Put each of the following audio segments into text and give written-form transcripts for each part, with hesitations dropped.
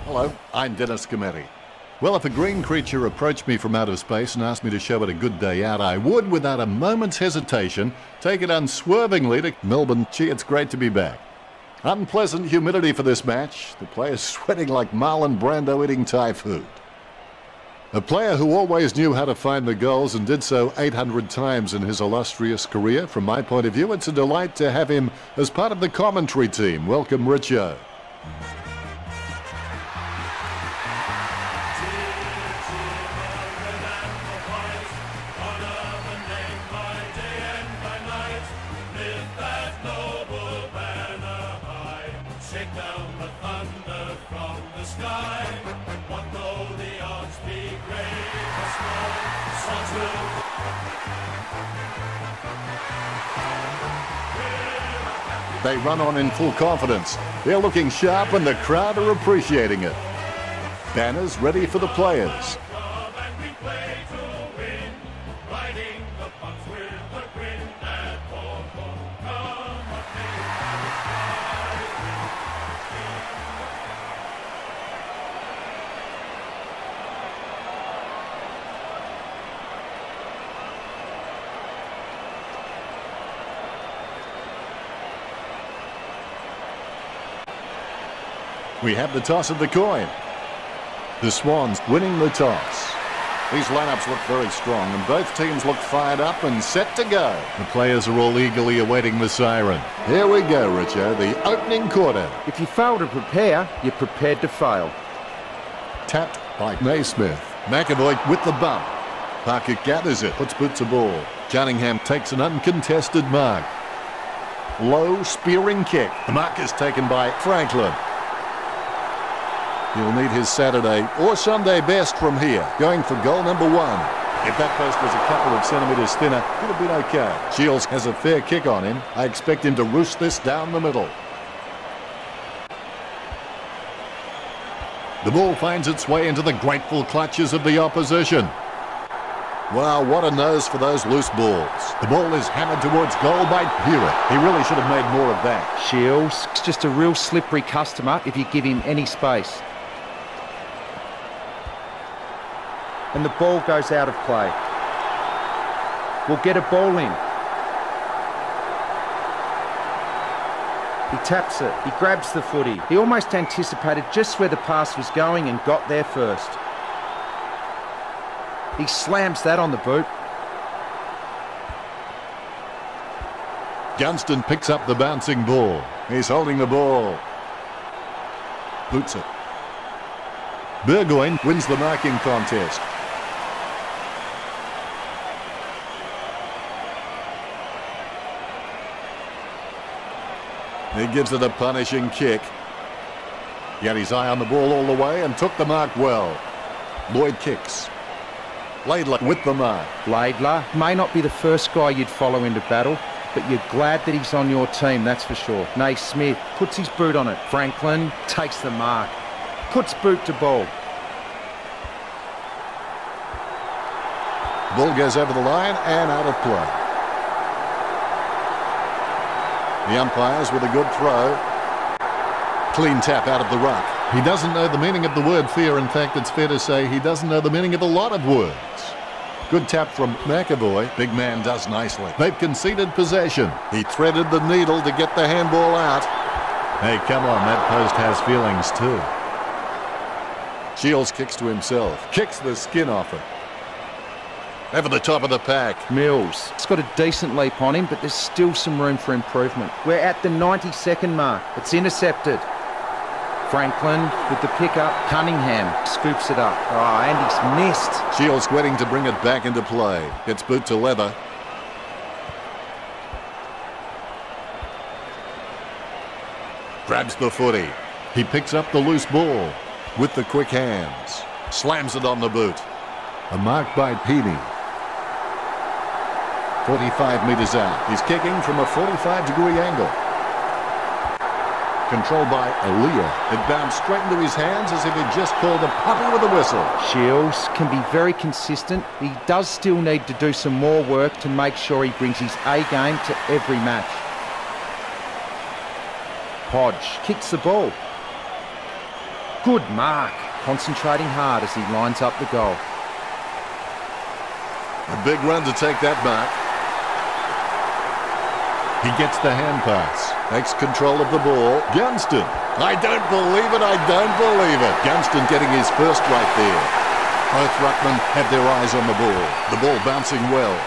Hello, I'm Dennis Cometti. Well, if a green creature approached me from outer space and asked me to show it a good day out, I would, without a moment's hesitation, take it unswervingly to Melbourne. Gee, it's great to be back. Unpleasant humidity for this match. The players sweating like Marlon Brando eating Thai food. A player who always knew how to find the goals and did so 800 times in his illustrious career. From my point of view, it's a delight to have him as part of the commentary team. Welcome, Richo. They run on in full confidence. They're looking sharp and the crowd are appreciating it. Banners ready for the players. We have the toss of the coin. The Swans winning the toss. These lineups look very strong and both teams look fired up and set to go. The players are all eagerly awaiting the siren. Here we go, Richo, the opening quarter. If you fail to prepare, you're prepared to fail. Tapped by Naismith. McAvoy with the bump. Parker gathers it, puts boot to ball. Cunningham takes an uncontested mark. Low spearing kick. The mark is taken by Franklin. He'll need his Saturday or Sunday best from here, going for goal number 1. If that post was a couple of centimetres thinner, it would have been okay. Shields has a fair kick on him. I expect him to roost this down the middle. The ball finds its way into the grateful clutches of the opposition. Wow, what a nose for those loose balls. The ball is hammered towards goal by Hewitt. He really should have made more of that. Shields is just a real slippery customer if you give him any space. And the ball goes out of play. We'll get a ball in. He taps it. He grabs the footy. He almost anticipated just where the pass was going and got there first. He slams that on the boot. Gunston picks up the bouncing ball. He's holding the ball. Boots it. Burgoyne wins the marking contest. He gives it a punishing kick. He had his eye on the ball all the way and took the mark well. Lloyd kicks. Laidler with the mark. Laidler may not be the first guy you'd follow into battle, but you're glad that he's on your team, that's for sure. Naismith puts his boot on it. Franklin takes the mark. Puts boot to ball. Ball goes over the line and out of play. The umpires with a good throw. Clean tap out of the ruck. He doesn't know the meaning of the word fear. In fact, it's fair to say he doesn't know the meaning of a lot of words. Good tap from McAvoy. Big man does nicely. They've conceded possession. He threaded the needle to get the handball out. Hey, come on, that post has feelings too. Shields kicks to himself. Kicks the skin off it. Over the top of the pack. Mills. It's got a decent leap on him, but there's still some room for improvement. We're at the 90-second mark. It's intercepted. Franklin with the pickup. Cunningham scoops it up. Oh, and he's missed. Shields sweating to bring it back into play. Gets boot to leather. Grabs the footy. He picks up the loose ball with the quick hands. Slams it on the boot. A mark by Peany. 45 metres out. He's kicking from a 45-degree angle. Controlled by Aaliyah. It bounced straight into his hands as if he'd just called a puppy with a whistle. Shields can be very consistent. He does still need to do some more work to make sure he brings his A game to every match. Hodge kicks the ball. Good mark. Concentrating hard as he lines up the goal. A big run to take that mark. He gets the hand pass. Takes control of the ball. Gunston. I don't believe it. I don't believe it. Gunston getting his first right there. Both ruckmen have their eyes on the ball. The ball bouncing well.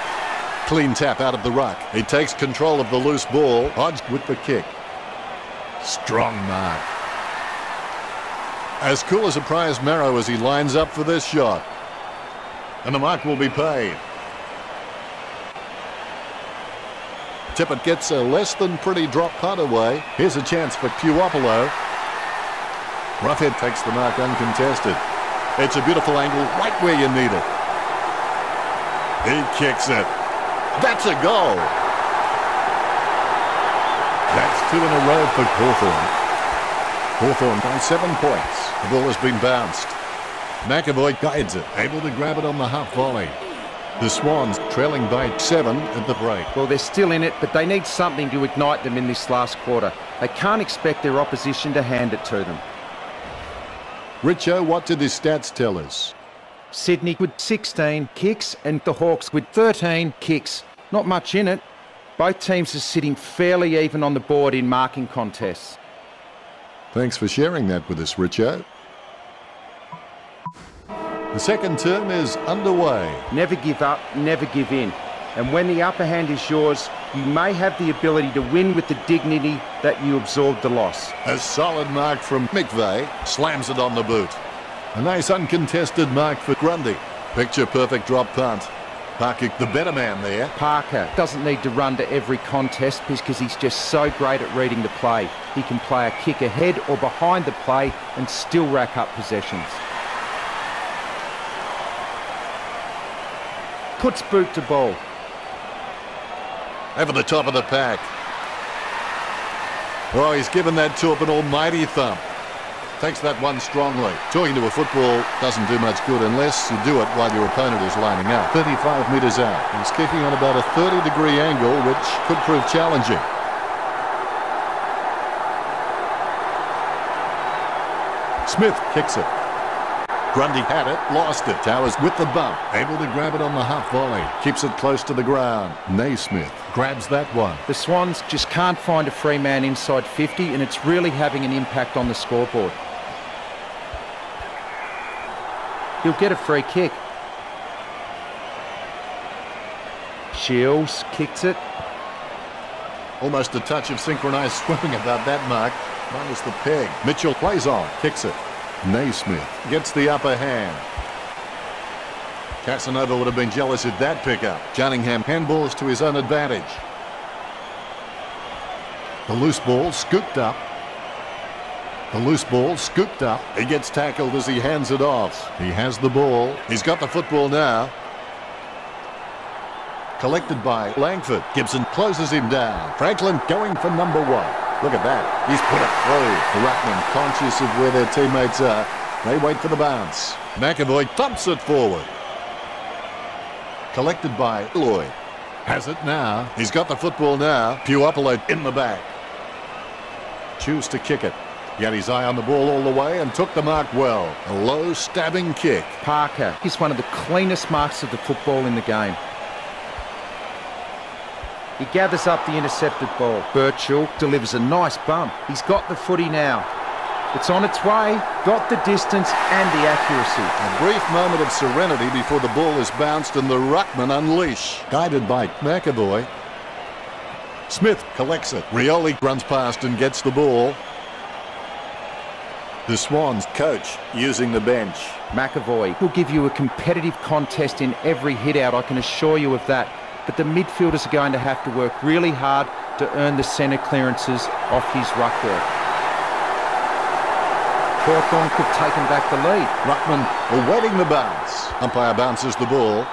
Clean tap out of the ruck. He takes control of the loose ball. Hodge with the kick. Strong mark. As cool as a prize marrow as he lines up for this shot. And the mark will be paid. Tippett gets a less than pretty drop punt away. Here's a chance for Puopolo. Roughhead takes the mark uncontested. It's a beautiful angle right where you need it. He kicks it. That's a goal. That's 2 in a row for Hawthorn. Hawthorn by 7 points. The ball has been bounced. McAvoy guides it, able to grab it on the half volley. The Swans trailing by 7 at the break. Well, they're still in it, but they need something to ignite them in this last quarter. They can't expect their opposition to hand it to them. Richo, what did his stats tell us? Sydney with 16 kicks and the Hawks with 13 kicks. Not much in it. Both teams are sitting fairly even on the board in marking contests. Thanks for sharing that with us, Richo. The second term is underway. Never give up, never give in. And when the upper hand is yours, you may have the ability to win with the dignity that you absorbed the loss. A solid mark from McVeigh. Slams it on the boot. A nice uncontested mark for Grundy. Picture perfect drop punt. Parker, the better man there. Parker doesn't need to run to every contest because he's just so great at reading the play. He can play a kick ahead or behind the play and still rack up possessions. Puts boot to ball. Over the top of the pack. Oh, he's given that to up an almighty thump. Takes that one strongly. Talking to a football doesn't do much good unless you do it while your opponent is lining up. 35 metres out. He's kicking on about a 30-degree angle, which could prove challenging. Smith kicks it. Grundy had it, lost it. Towers with the bump, able to grab it on the half volley. Keeps it close to the ground. Naismith grabs that one. The Swans just can't find a free man inside 50, and it's really having an impact on the scoreboard. He'll get a free kick. Shields kicks it. Almost a touch of synchronised swimming about that mark. Minus the peg. Mitchell plays on, kicks it. Naismith gets the upper hand. Casanova would have been jealous at that pickup. Cunningham handballs to his own advantage. The loose ball scooped up. The loose ball scooped up. He gets tackled as he hands it off. He has the ball. He's got the football now. Collected by Langford. Gibson closes him down. Franklin going for number 1. Look at that. He's put it through. The ruckman, conscious of where their teammates are, they wait for the bounce. McAvoy thumps it forward. Collected by Lloyd. Has it now. He's got the football now. Puopolo in the back. Choose to kick it. He had his eye on the ball all the way and took the mark well. A low stabbing kick. Parker is one of the cleanest marks of the football in the game. He gathers up the intercepted ball. Birchall delivers a nice bump. He's got the footy now. It's on its way, got the distance and the accuracy. A brief moment of serenity before the ball is bounced and the ruckman unleash. Guided by McAvoy. Smith collects it. Rioli runs past and gets the ball. The Swans coach using the bench. McAvoy will give you a competitive contest in every hit-out, I can assure you of that. But the midfielders are going to have to work really hard to earn the centre clearances off his ruck work. Hawthorn could have taken back the lead. Ruckman awaiting the bounce. Umpire bounces the ball.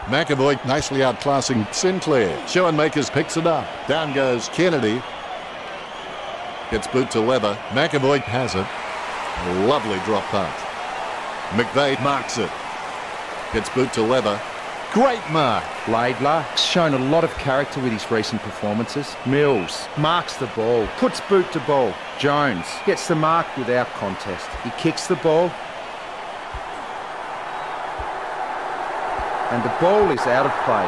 McAvoy nicely outclassing Sinclair. Schoenmakers picks it up. Down goes Kennedy. Gets boot to leather. McAvoy has it. A lovely drop punt. McVeigh marks it. Gets boot to leather. Great mark. Laidler's shown a lot of character with his recent performances. Mills marks the ball, puts boot to ball. Jones gets the mark without contest. He kicks the ball. And the ball is out of play.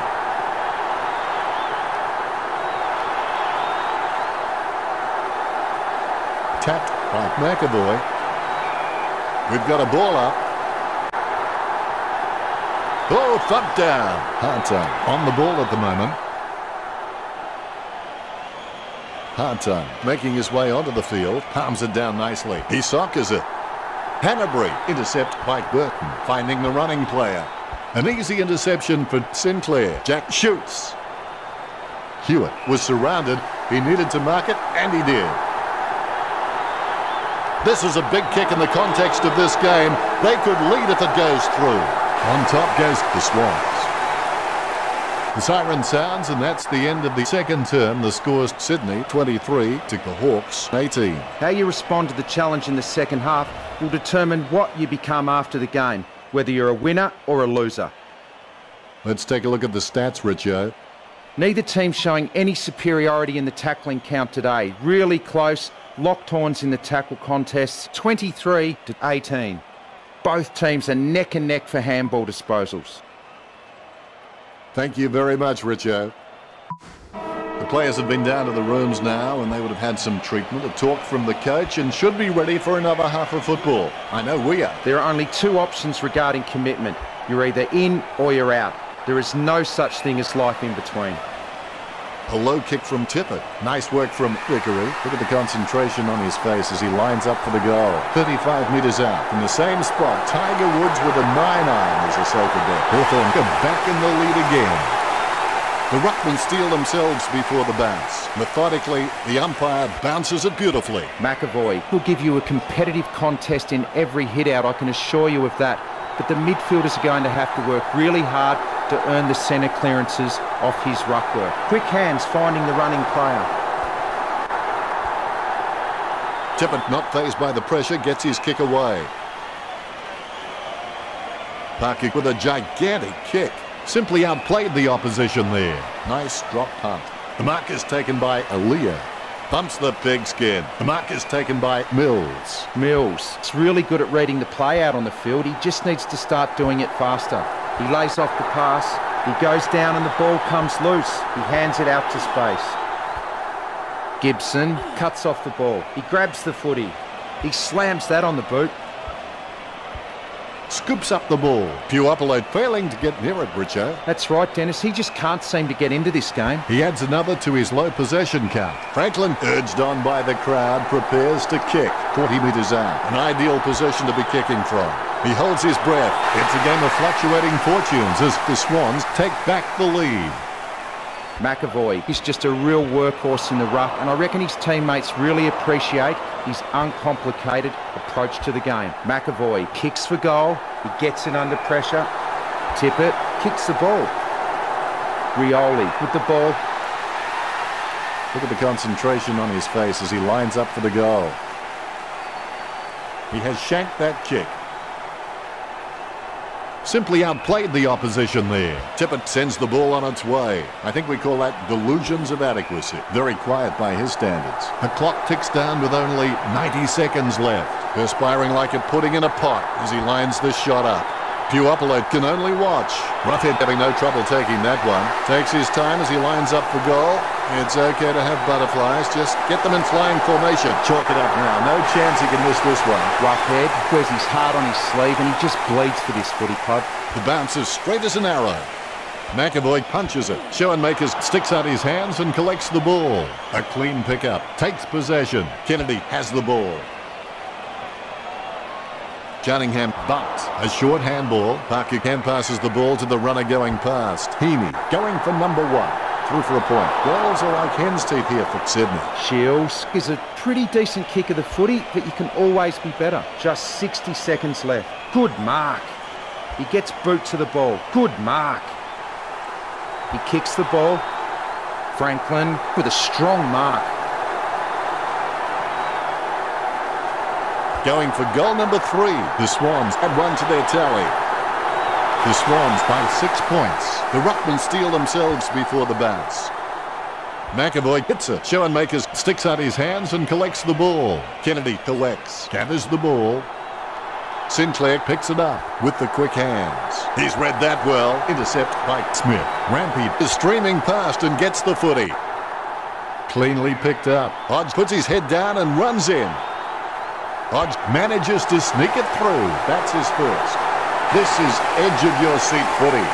Tapped by McAvoy. We've got a ball up. Oh, thump down. Hartung on the ball at the moment. Hartung making his way onto the field. Palms it down nicely. He soccers it. Hanbury intercept by Burton, finding the running player. An easy interception for Sinclair. Jack shoots. Hewitt was surrounded. He needed to mark it, and he did. This is a big kick in the context of this game. They could lead if it goes through. On top goes the Swans. The siren sounds, and that's the end of the second term. The score's Sydney 23 to the Hawks 18. How you respond to the challenge in the second half will determine what you become after the game, whether you're a winner or a loser. Let's take a look at the stats, Richo. Neither team showing any superiority in the tackling count today. Really close, locked horns in the tackle contests, 23 to 18. Both teams are neck and neck for handball disposals. Thank you very much, Richo. The players have been down to the rooms now, and they would have had some treatment, a talk from the coach, and should be ready for another half of football. I know we are. There are only two options regarding commitment. You're either in or you're out. There is no such thing as life in between. A low kick from Tippett. Nice work from Vickery. Look at the concentration on his face as he lines up for the goal. 35 metres out. In the same spot, Tiger Woods with a 9-iron as a safer bet. Hawthorn go back in the lead again. The ruckmen steel themselves before the bounce. Methodically, the umpire bounces it beautifully. McAvoy will give you a competitive contest in every hit-out, I can assure you of that. But the midfielders are going to have to work really hard to earn the centre clearances off his ruck work. Quick hands finding the running player. Tippett, not fazed by the pressure, gets his kick away. Parker with a gigantic kick. Simply outplayed the opposition there. Nice drop punt. The mark is taken by Aaliyah. Bumps the pigskin. The mark is taken by Mills. Mills is really good at reading the play out on the field. He just needs to start doing it faster. He lays off the pass. He goes down and the ball comes loose. He hands it out to space. Gibson cuts off the ball. He grabs the footy. He slams that on the boot. Scoops up the ball. Puopolo failing to get near it, Richo. That's right, Dennis. He just can't seem to get into this game. He adds another to his low possession count. Franklin, urged on by the crowd, prepares to kick 40 metres out. An ideal position to be kicking from. He holds his breath. It's a game of fluctuating fortunes as the Swans take back the lead. McAvoy is just a real workhorse in the ruck, and I reckon his teammates really appreciate his uncomplicated approach to the game. McAvoy kicks for goal. He gets it under pressure. Tippett kicks the ball. Rioli with the ball. Look at the concentration on his face as he lines up for the goal. He has shanked that kick. Simply outplayed the opposition there. Tippett sends the ball on its way. I think we call that delusions of adequacy. Very quiet by his standards. The clock ticks down with only 90 seconds left. Perspiring like a pudding in a pot as he lines the shot up. Puopolo can only watch. Roughhead having no trouble taking that one. Takes his time as he lines up for goal. It's okay to have butterflies. Just get them in flying formation. Chalk it up now. No chance he can miss this one. Roughhead wears his heart on his sleeve and he just bleeds for this footy club. The bounce is straight as an arrow. McAvoy punches it. Schoenmakers sticks out his hands and collects the ball. A clean pickup. Takes possession. Kennedy has the ball. Cunningham bumped. A short handball. Parker hand passes the ball to the runner going past. Heaney going for number one. Through for a point. Balls are like hen's teeth here for Sydney. Shields is a pretty decent kick of the footy, but you can always be better. Just 60 seconds left. Good mark. He gets boot to the ball. Good mark. He kicks the ball. Franklin with a strong mark. Going for goal number 3. The Swans add one to their tally. The Swans by 6 points. The Ruckmen steal themselves before the bounce. McAvoy hits it. Schoenmakers sticks out his hands and collects the ball. Kennedy collects, gathers the ball. Sinclair picks it up with the quick hands. He's read that well. Intercept by Smith. Rampy is streaming past and gets the footy. Cleanly picked up. Hodge puts his head down and runs in. Hodge manages to sneak it through. That's his first. This is edge-of-your-seat footy.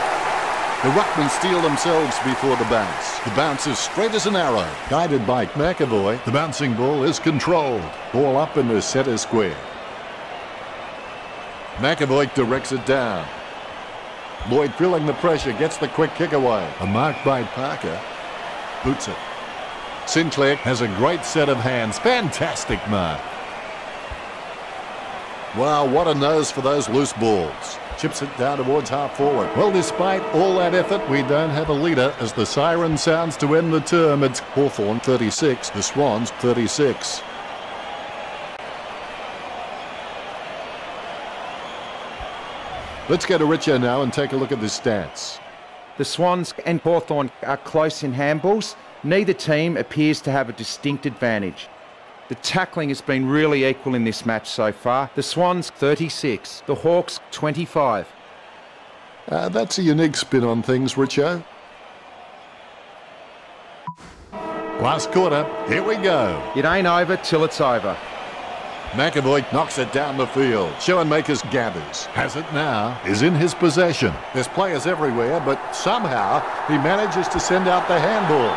The Ruckmen steal themselves before the bounce. The bounce is straight as an arrow. Guided by McAvoy, the bouncing ball is controlled. Ball up in the centre square. McAvoy directs it down. Lloyd feeling the pressure, gets the quick kick away. A mark by Parker. Boots it. Sinclair has a great set of hands. Fantastic mark. Wow, what a nose for those loose balls. Chips it down towards half forward. Well, despite all that effort, we don't have a leader as the siren sounds to end the term. It's Hawthorn 36, the Swans 36. Let's go to Richo now and take a look at the stats. The Swans and Hawthorn are close in handballs. Neither team appears to have a distinct advantage. The tackling has been really equal in this match so far. The Swans 36, the Hawks 25. That's a unique spin on things, Richo. Last quarter, here we go. It ain't over till it's over. McAvoy knocks it down the field. Schoenmakers gathers. Has it now. Is in his possession. There's players everywhere, but somehow he manages to send out the handball.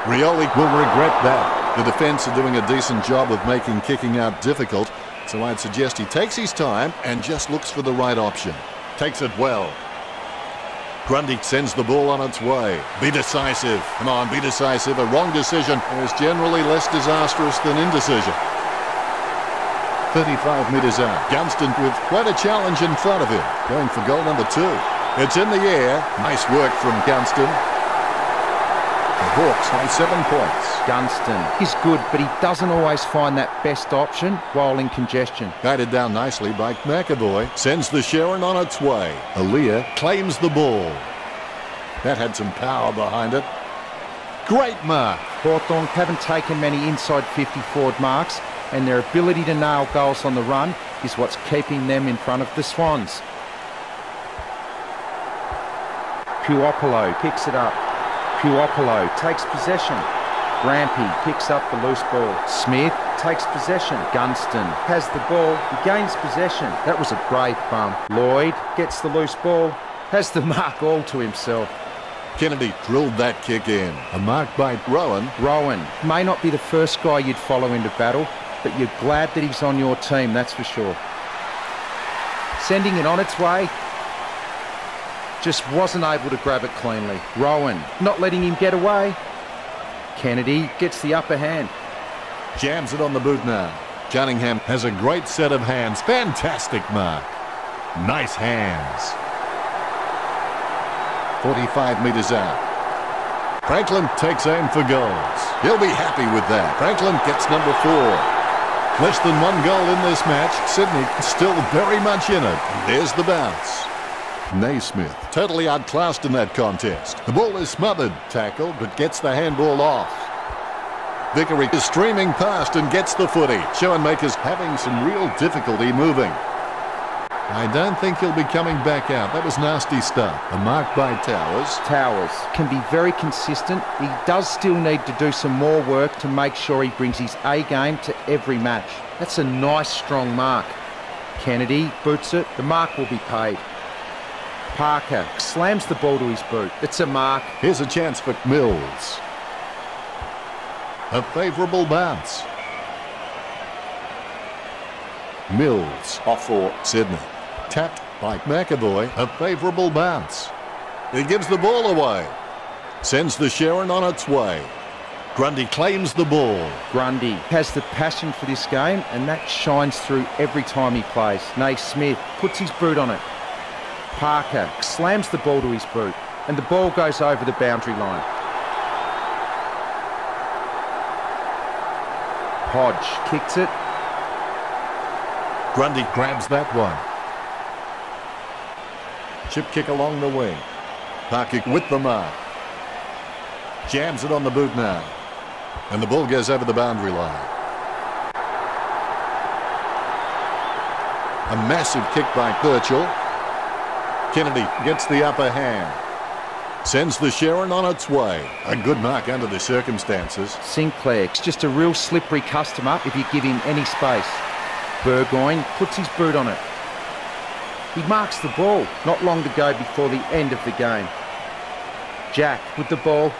Rioli will regret that. The defence are doing a decent job of making kicking out difficult, so I'd suggest he takes his time and just looks for the right option. Takes it well. Grundy sends the ball on its way. Be decisive. Come on, be decisive. A wrong decision is generally less disastrous than indecision. 35 metres out. Gunston with quite a challenge in front of him. Going for goal number 2. It's in the air. Nice work from Gunston. The Hawks on 7 points. Gunston is good, but he doesn't always find that best option while in congestion. Guided down nicely by McAvoy. Sends the Sharon on its way. Aaliyah claims the ball. That had some power behind it. Great mark. Hawthorn haven't taken many inside 50 forward marks, and their ability to nail goals on the run is what's keeping them in front of the Swans. Puopolo picks it up. Puopolo takes possession. Rampy picks up the loose ball. Smith takes possession. Gunston has the ball. He gains possession. That was a great bump. Lloyd gets the loose ball. Has the mark all to himself. Kennedy drilled that kick in. A mark by Rowan. Rowan may not be the first guy you'd follow into battle, but you're glad that he's on your team, that's for sure. Sending it on its way. Just wasn't able to grab it cleanly. Rowan not letting him get away. Kennedy gets the upper hand. Jams it on the boot now. Cunningham has a great set of hands. Fantastic mark. Nice hands. 45 metres out. Franklin takes aim for goals. He'll be happy with that. Franklin gets number 4. Less than 1 goal in this match. Sydney still very much in it. There's the bounce. Naismith totally outclassed in that contest. The ball is smothered. Tackled, but gets the handball off. Vickery is streaming past and gets the footy. Schoenmakers having some real difficulty moving. I don't think he'll be coming back out. That was nasty stuff. A mark by Towers. Towers can be very consistent. He does still need to do some more work to make sure he brings his A game to every match. That's a nice, strong mark. Kennedy boots it. The mark will be paid. Parker slams the ball to his boot. It's a mark. Here's a chance for Mills. A favourable bounce. Mills off for Sydney. Tapped by McAvoy. A favourable bounce. He gives the ball away. Sends the Sharon on its way. Grundy claims the ball. Grundy has the passion for this game, and that shines through every time he plays. Naismith puts his boot on it. Parker slams the ball to his boot, and the ball goes over the boundary line. Hodge kicks it. Grundy grabs that one. Chip kick along the wing. Parker with the mark. Jams it on the boot now. And the ball goes over the boundary line. A massive kick by Birchall. Kennedy gets the upper hand. Sends the Sharon on its way. A good mark under the circumstances. Sinclair's just a real slippery customer if you give him any space. Burgoyne puts his boot on it. He marks the ball. Not long to go before the end of the game. Jack with the ball.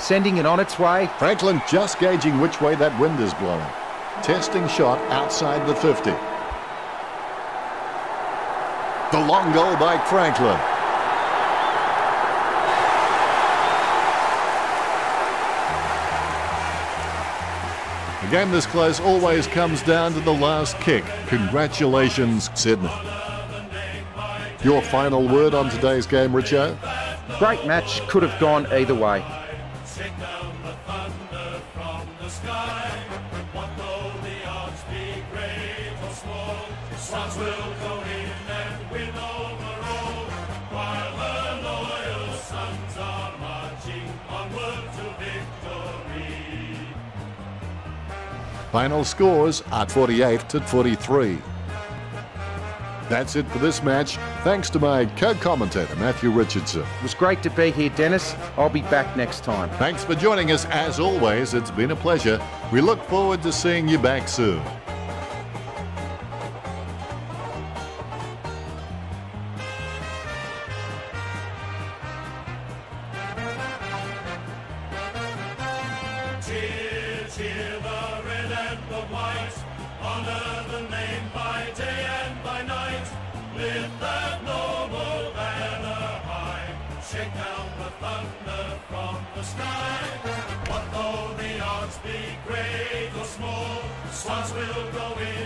Sending it on its way. Franklin just gauging which way that wind is blowing. Testing shot outside the 50. The long goal by Franklin. A game this close always comes down to the last kick. Congratulations, Sydney. Your final word on today's game, Richo? Great match, could have gone either way. Final scores are 48-43. That's it for this match. Thanks to my co-commentator, Matthew Richardson. It was great to be here, Dennis. I'll be back next time. Thanks for joining us. As always, it's been a pleasure. We look forward to seeing you back soon. Cheer the red and the white, honour the name by day and by night. Lift that noble banner high, shake down the thunder from the sky. What though the odds be great or small, Swans will go in.